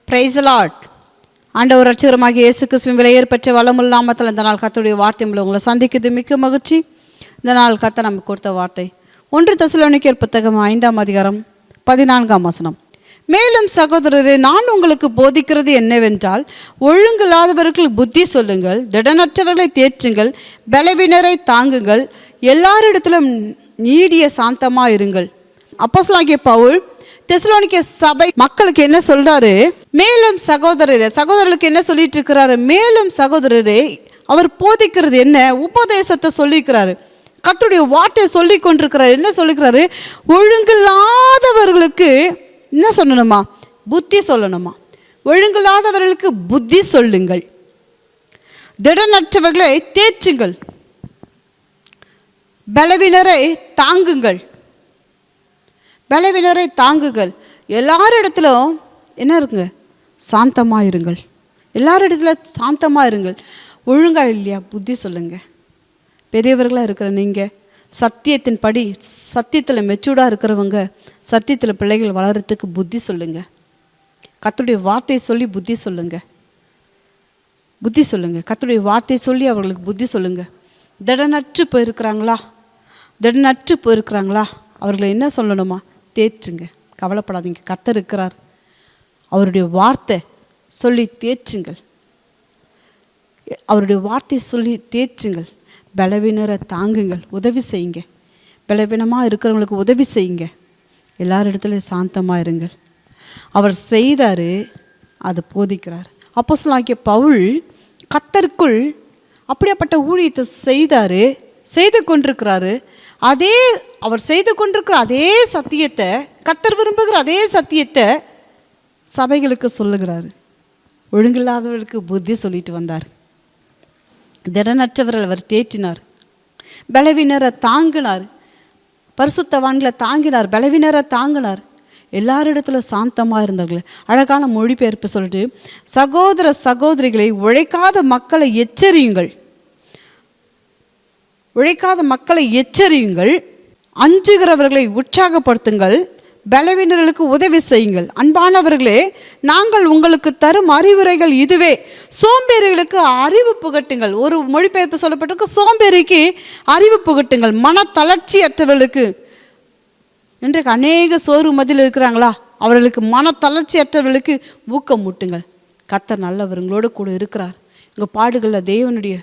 Praise the Lord. ஆண்டவர் ரட்சகருமாகிய இயேசு கிறிஸ்துவின் விலையேற பெற்ற வளமுள்ள நாமத்தில் இந்த நாள் கர்த்தருடைய வார்த்தை மூலம் உங்களை சந்திக்கிறது மிக்க மகிழ்ச்சி. இந்த நாள் கர்த்தர் நமக்கு கொடுத்த வார்த்தை 1 தெசலோனிக்கேயர் புத்தகம் 5ஆம் அதிகாரம் 14ஆம் வசனம். மேலும் சகோதரரே, நான் உங்களுக்கு போதிக்கிறது என்னவென்றால், ஒழுங்கில்லாதவர்கள் புத்தி சொல்லுங்கள், திடனற்றவர்களை தேற்றுங்கள், பலவீனரை தாங்குங்கள், எல்லாரிடத்திலும் நீடிய சாந்தமாக இருங்கள். அப்போஸ்தலனாகிய பவுல் தெசலோனிக்கே சபை மக்களுக்கு என்ன சொல்றாரு? மேலும் சகோதரர்களுக்கு என்ன சொல்லிட்டு இருக்கிறாரு? மேலும் சகோதரரே, அவர் போதிக்கிறது என்ன? உபதேசத்தை சொல்லிக்கிறாரு, கர்த்தருடைய வார்த்தையை சொல்லி கொண்டிருக்கிறார். என்ன சொல்லிக்கிறாரு? ஒழுங்கில்லாதவர்களுக்கு என்ன சொல்லணுமா? புத்தி சொல்லணுமா? ஒழுங்கில்லாதவர்களுக்கு புத்தி சொல்லுங்கள், திடனற்றவர்களை தேற்றுங்கள், பலவீனரை தாங்குங்கள். பலவீனரை தாங்குங்கள். எல்லாரிடத்திலும் என்ன இருக்குங்க? சாந்தமாக இருங்கள். எல்லாரிடத்துல சாந்தமாக இருங்கள். ஒழுங்காக இல்லையா? புத்தி சொல்லுங்கள். பெரியவர்களாக இருக்கிற நீங்கள், சத்தியத்தின் படி சத்தியத்தில் மெச்சூர்டாக இருக்கிறவங்க, சத்தியத்தில் பிள்ளைகள் வளர்கிறதுக்கு புத்தி சொல்லுங்கள். கர்த்தருடைய வார்த்தையை சொல்லி புத்தி சொல்லுங்கள். புத்தி சொல்லுங்கள். கர்த்தருடைய வார்த்தையை சொல்லி அவர்களுக்கு புத்தி சொல்லுங்கள். திடனற்று போயிருக்கிறாங்களா? அவர்களை என்ன சொல்லணுமா? தேற்றுங்க. கவலைப்படாதீங்க, கர்த்தர் இருக்கிறார். அவருடைய வார்த்தை சொல்லி தேற்றுங்கள். அவருடைய வார்த்தை சொல்லி தேற்றுங்கள். பலவீனரை தாங்குங்கள், உதவி செய்யுங்க. பலவீனமாக இருக்கிறவங்களுக்கு உதவி செய்யுங்க. எல்லாரிடத்துலையும் சாந்தமாக இருங்கள். அவர் செய்தார், அதை போதிக்கிறார். அப்போஸ்தலனாகிய பவுல் கர்த்தருக்குள் அப்படியாப்பட்ட ஊழியத்தை செய்து கொண்டிருக்கிறாரு. அவர் செய்து கொண்டிருக்கிற அதே சத்தியத்தை, கர்த்தர் விரும்புகிற அதே சத்தியத்தை சபைகளுக்கு சொல்லுகிறாரு. ஒழுங்கில்லாதவர்களுக்கு புத்தி சொல்லிட்டு வந்தார். திடனற்றவர்கள் அவர் தேற்றினார். பலவீனரை தாங்கினார். பரிசுத்தவான்களை தாங்கினார், பலவீனரை தாங்கினார். எல்லாரிடத்துல சாந்தமாக இருந்தார்கள். அழகான மொழிபெயர்ப்பு சொல்லிட்டு, சகோதர சகோதரிகளை உழைக்காத மக்களை எச்சரியுங்கள், அஞ்சுகிறவர்களை உற்சாகப்படுத்துங்கள், பலவீனர்களுக்கு உதவி செய்யுங்கள். அன்பானவர்களே, நாங்கள் உங்களுக்கு தரும் அறிவுரைகள் இதுவே. சோம்பேறிகளுக்கு அறிவு புகட்டுங்கள். ஒரு மொழிபெயர்ப்பு சொல்லப்பட்டிருக்கு, சோம்பேறிக்கு அறிவு புகட்டுங்கள். மன தளர்ச்சியற்றவர்களுக்கு, இன்றைக்கு அநேக சோர்வு மதியில் இருக்கிறாங்களா, அவர்களுக்கு மன தளர்ச்சியற்றவர்களுக்கு ஊக்கம் மூட்டுங்கள். கர்த்தர் நல்லவர், உங்களோடு கூட இருக்கிறார். உங்கள் பாடுகளில் தேவனுடைய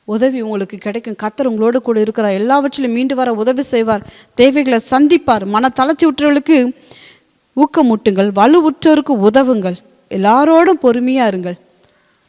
உதவி உங்களுக்கு கிடைக்கும். கர்த்தர் உங்களோடு கூட இருக்கிறார். எல்லாவற்றிலும் மீண்டு வர உதவி செய்வார். தேவைகளை சந்திப்பார். மன தளர்ச்சி உற்றவர்களுக்கு ஊக்கமூட்டுங்கள், வலுவுற்றோருக்கு உதவுங்கள், எல்லாரோடும் பொறுமையாக இருங்கள்.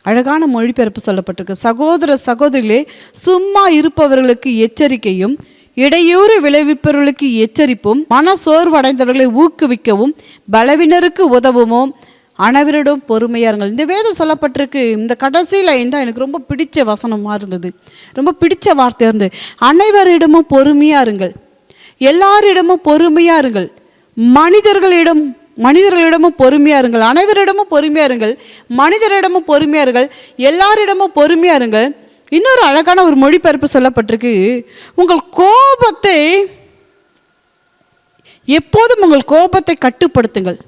அழகான மொழிபெயர்ப்பு சொல்லப்பட்டிருக்கு. சகோதர சகோதரிகளே, சும்மா இருப்பவர்களுக்கு எச்சரிக்கையும், இடையூறு விளைவிப்பவர்களுக்கு எச்சரிப்பும், மன சோர்வடைந்தவர்களை ஊக்குவிக்கவும், பலவீனருக்கு உதவும், அனைவரிடம் பொறுமையாக இருங்கள். இந்த வேதம் சொல்லப்பட்டிருக்கு. இந்த கடைசியில் தான் எனக்கு ரொம்ப பிடிச்ச வசனமாக இருந்தது, ரொம்ப பிடிச்ச வார்த்தையாக இருந்தது. அனைவரிடமும் பொறுமையாக இருங்கள், எல்லாரிடமும் பொறுமையாக இருங்கள், மனிதர்களிடமும் பொறுமையாக இருங்கள், அனைவரிடமும் பொறுமையாக இருங்கள், மனிதரிடமும் பொறுமையாக இருங்கள், எல்லாரிடமும் பொறுமையாக இருங்கள். இன்னொரு அழகான ஒரு மொழிபெயர்ப்பு சொல்லப்பட்டிருக்கு. உங்கள் கோபத்தை கட்டுப்படுத்துங்கள்.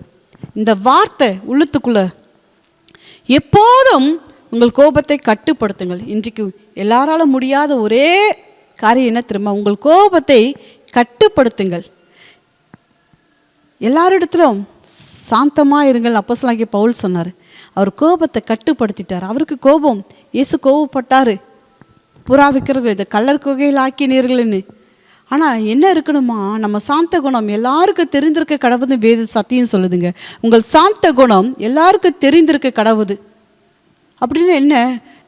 இந்த வார்த்தை உள்ளத்துக்குள்ள, எப்போதும் உங்கள் கோபத்தை கட்டுப்படுத்துங்கள். இன்றைக்கு எல்லாராலும் முடியாத ஒரே காரியம் என்ன தெரியுமா? உங்கள் கோபத்தை கட்டுப்படுத்துங்கள். எல்லாரிடத்திலும் சாந்தமாக இருங்கள். அப்போஸ்தலனாகிய பவுல் சொன்னார், அவர் கோபத்தை கட்டுப்படுத்திட்டார். அவருக்கு கோபம், இயேசு கோபப்பட்டார். புறா விற்கிறவர்கள் இதை கல்லர் குகையில் ஆக்கினீர்கள்னு. ஆனால் என்ன இருக்கணுமா? நம்ம சாந்த குணம் எல்லாருக்கும் தெரிந்திருக்க கடவுது. வேத சத்தியம் சொல்லுதுங்க, உங்கள் சாந்த குணம் எல்லாருக்கும் தெரிந்திருக்க கடவுது. அப்படின்னு என்ன?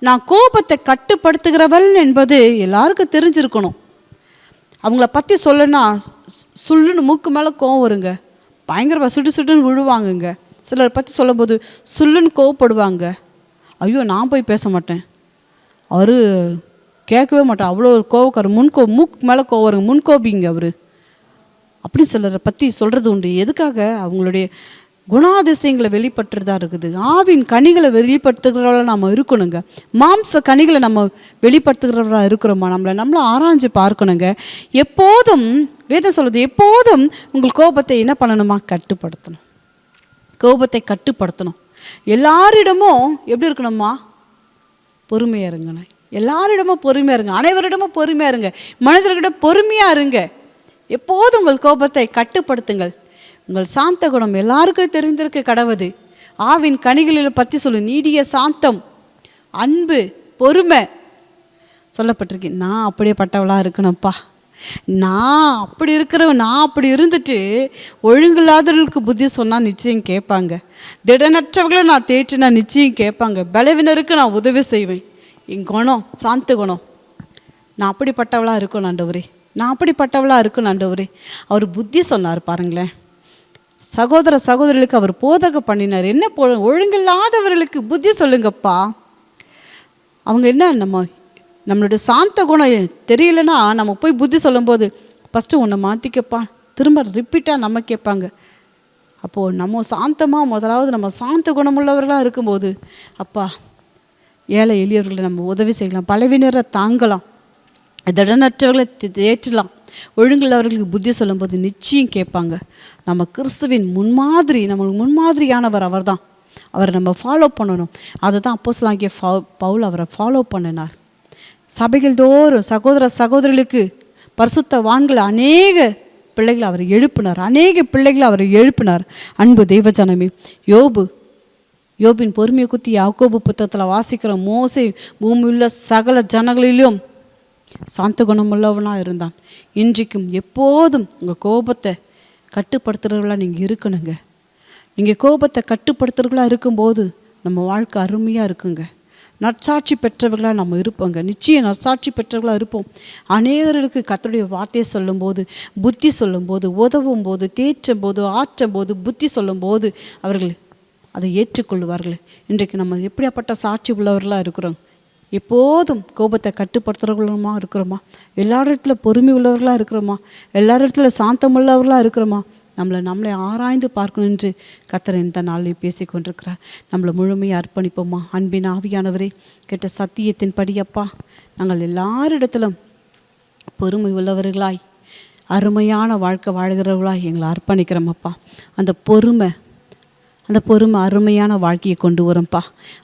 நான் கோபத்தை கட்டுப்படுத்துகிறவள் என்பது எல்லாருக்கும் தெரிஞ்சிருக்கணும். அவங்கள பற்றி சொல்லனா சுள்ளுன்னு மூக்கு மேலே கோவம் வருங்க, பயங்கரமாக சுட்டுன்னு விழுவாங்கங்க. சிலர் பற்றி சொல்லும்போது சுள்ளுன்னு கோவப்படுவாங்க. ஐயோ, நான் போய் பேச மாட்டேன், அவர் கேட்கவே மாட்டேன், அவ்வளோ ஒரு கோவக்காரர், மூக்கு மேலே கோவம் வருங்க, முன்கோபிங்க அவர். அப்படி சிலரை பற்றி சொல்கிறது உண்டு. எதுக்காக? அவங்களுடைய குணாதிசயங்களை வெளிப்படுத்துறதா இருக்குது. ஆவின் கனிகளை வெளிப்படுத்துகிறவர்களாக நம்ம இருக்கணுங்க. மாம்ச கனிகளை நம்ம வெளிப்படுத்துகிறவராக இருக்கிறோமா? நம்மளை ஆராய்ஞ்சு பார்க்கணுங்க. எப்போதும் வேதம் சொல்லுது, எப்போதும் உங்கள் கோபத்தை என்ன பண்ணணுமா? கட்டுப்படுத்தணும். கோபத்தை கட்டுப்படுத்தணும். எல்லாரிடமும் எப்படி இருக்கணும்மா? பொறுமையாக இருங்கண்ணே. எல்லாரிடமும் பொறுமையாக இருங்க, அனைவரிடமும் பொறுமையாக இருங்க, மனிதர்கிட்ட பொறுமையாக இருங்க. எப்போதும் உங்கள் கோபத்தை கட்டுப்படுத்துங்கள். உங்கள் சாந்த குணம் எல்லாருக்கும் தெரிந்திருக்க கடவுது. ஆவின் கனிகளில் பற்றி சொல்லு, நீடிய சாந்தம், அன்பு, பொறுமை சொல்லப்பட்டிருக்கேன். நான் அப்படியே பட்டவளாக இருக்கணும்ப்பா. நான் அப்படி இருந்துட்டு ஒழுங்கில்லாதவர்களுக்கு புத்தி சொன்னால் நிச்சயம் கேட்பாங்க. திடனற்றவர்களை நான் தேற்றினா நிச்சயம் கேட்பாங்க. பலவினருக்கு நான் உதவி செய்வேன். என் குணம் சாந்த குணம். நான் அப்படிப்பட்டவளாக இருக்கணும் ஆண்டவரே, நான் அப்படிப்பட்டவளாக இருக்கணும் ஆண்டவரே. அவர் புத்தி சொன்னார் பாருங்களேன். சகோதர சகோதரிகளுக்கு அவர் போதக பண்ணினார். என்ன ஒழுங்கில்லாதவர்களுக்கு புத்தி சொல்லுங்கப்பா. அவங்க என்ன நம்மளுடைய சாந்த குணம் தெரியலன்னா நம்ம போய் புத்தி சொல்லும்போது, ஃபஸ்ட்டு உன்னை மாற்றிக்கப்பா, திரும்ப ரிப்பீட்டாக நம்ம கேட்பாங்க. அப்போது நம்ம சாந்தமாக முதலாவது நம்ம சாந்த குணமுள்ளவர்களாக இருக்கும்போது, அப்பா ஏழை எளியவர்களை நம்ம உதவி செய்யலாம், பலவினரை தாங்கலாம், திடனற்றவர்களை தேற்றலாம். ஒழுங்குள்ளவர்களுக்கு புத்தி சொல்லும்போது நிச்சயம் கேட்பாங்க. நம்ம கிறிஸ்துவின் முன்மாதிரி, நம்மளுக்கு முன்மாதிரியானவர் அவர் தான். அவரை நம்ம ஃபாலோ பண்ணணும். அதை தான் அப்போஸ்தலனாகிய பவுல் அவரை ஃபாலோ பண்ணினார். சபைகள் தோறும் சகோதர சகோதரிகளுக்கு பரிசுத்தவான்கள் அநேக பிள்ளைகளை அவர் எழுப்பினார். அன்பு தெய்வஜனமே, யோபின் பொறுமையை குத்தி யாக்கோபு புத்தகத்தில் வாசிக்கிற மோசே பூமியுள்ள சகல ஜனங்களிலும் சாந்த குணமுள்ளவனாக இருந்தான். இன்றைக்கும் எப்போதும் உங்கள் கோபத்தை கட்டுப்படுத்துகிறவர்களாக நீங்கள் இருக்கணுங்க. நீங்கள் கோபத்தை கட்டுப்படுத்துகிறவர்களாக இருக்கும்போது நம்ம வாழ்க்கை அருமையாக இருக்குங்க. நற்சாட்சி பெற்றவர்களாக நம்ம இருப்போங்க. நிச்சயம் நற்சாட்சி பெற்றவர்களாக இருப்போம். அநேகர்களுக்கு கர்த்தருடைய வார்த்தையை சொல்லும்போது, புத்தி சொல்லும்போது, உதவும் போது, தேற்றும் போது, ஆற்றும் போது, புத்தி சொல்லும்போது அவர்கள் அதை ஏற்றுக்கொள்வார்கள். இன்றைக்கு நம்ம எப்படியாப்பட்ட சாட்சி உள்ளவர்களாக இருக்கிறோம்? எப்போதும் கோபத்தை கட்டுப்படுத்துகிறவர்களுமா இருக்கிறோமா? எல்லாரிடத்துல பொறுமை உள்ளவர்களாக இருக்கிறோமா? எல்லாரிடத்துல சாந்தம் உள்ளவர்களாக இருக்கிறோமா? நம்மளை ஆராய்ந்து பார்க்கணும் என்று கர்த்தர் இந்த நாளில் பேசி கொண்டிருக்கிறார். நம்மளை முழுமையாக அர்ப்பணிப்போமா? அன்பின் ஆவியானவரே, கேட்ட சத்தியத்தின் படியப்பா, நாங்கள் எல்லாரிடத்திலும் பொறுமை உள்ளவர்களாய் அருமையான வாழ்க்கை வாழ்கிறவர்களாய் எங்களை அர்ப்பணிக்கிறோமப்பா. அந்த பொறுமை அருமையான வாழ்க்கையை கொண்டு வரோம்ப்பா.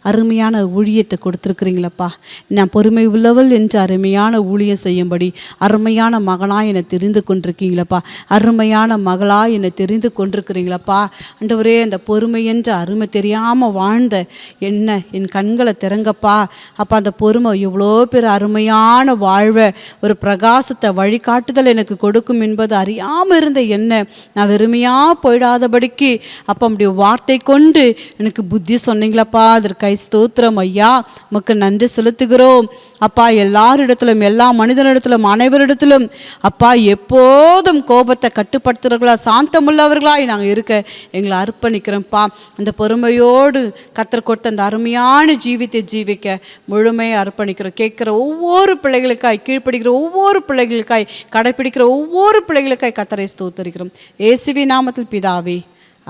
அருமையான ஊழியத்தை கொடுத்துருக்குறீங்களப்பா. நான் பொறுமை உள்ளவள் என்று அருமையான ஊழியம் செய்யும்படி அருமையான மகனாக என்னை தெரிந்து கொண்டிருக்கீங்களப்பா. அருமையான மகளாக என்னை தெரிந்து கொண்டிருக்கிறீங்களப்பா. ஆண்டவரே, அந்த பொறுமை என்ற அருமை தெரியாமல் வாழ்ந்த என் கண்களை திறங்கப்பா. அப்போ அந்த பொறுமை எவ்வளோ பேர் அருமையான வாழ்வை, ஒரு பிரகாசத்தை, வழிகாட்டுதல் எனக்கு கொடுக்கும் என்பது அறியாமல் இருந்த என்ன நான் வெறுமையாக போயிடாதபடிக்கு அப்போ அப்படி வார்த்தை கொண்டு எனக்கு புத்தி சொன்னீங்களப்பா. அதற்கு ஸ்தோத்திரம் ஐயா. உமக்கு நன்றி செலுத்துகிறோம் அப்பா. எல்லாரிடத்திலும், எல்லா மனிதனிடத்திலும், அனைவரிடத்திலும் அப்பா எப்போதும் கோபத்தை கட்டுப்படுத்துகிறவர்களா, சாந்தமுள்ளவர்களாய் நாங்கள் இருக்க எங்களை அர்ப்பணிக்கிறோம்ப்பா. அந்த பொறுமையோடு கர்த்தர் கொடுத்த அந்த அருமையான ஜீவித்தை ஜீவிக்க முழுமையாக அர்ப்பணிக்கிறோம். கேட்குற ஒவ்வொரு பிள்ளைகளுக்காய், கீழ்ப்படுகிற ஒவ்வொரு பிள்ளைகளுக்காய், கடைப்பிடிக்கிற ஒவ்வொரு பிள்ளைகளுக்காய் கர்த்தரை ஸ்தோத்தரிக்கிறோம். இயேசுவின் நாமத்தில் பிதாவே,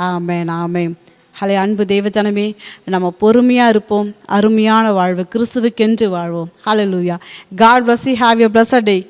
ஆமென், ஆமென். ஹலே அன்பு தேவஜனமே, நம்ம பொறுமையாக இருப்போம். அருமையான வாழ்வு கிறிஸ்துவுக்கென்று வாழ்வோம். ஹல்லேலூயா. God bless you. Have a blessed day.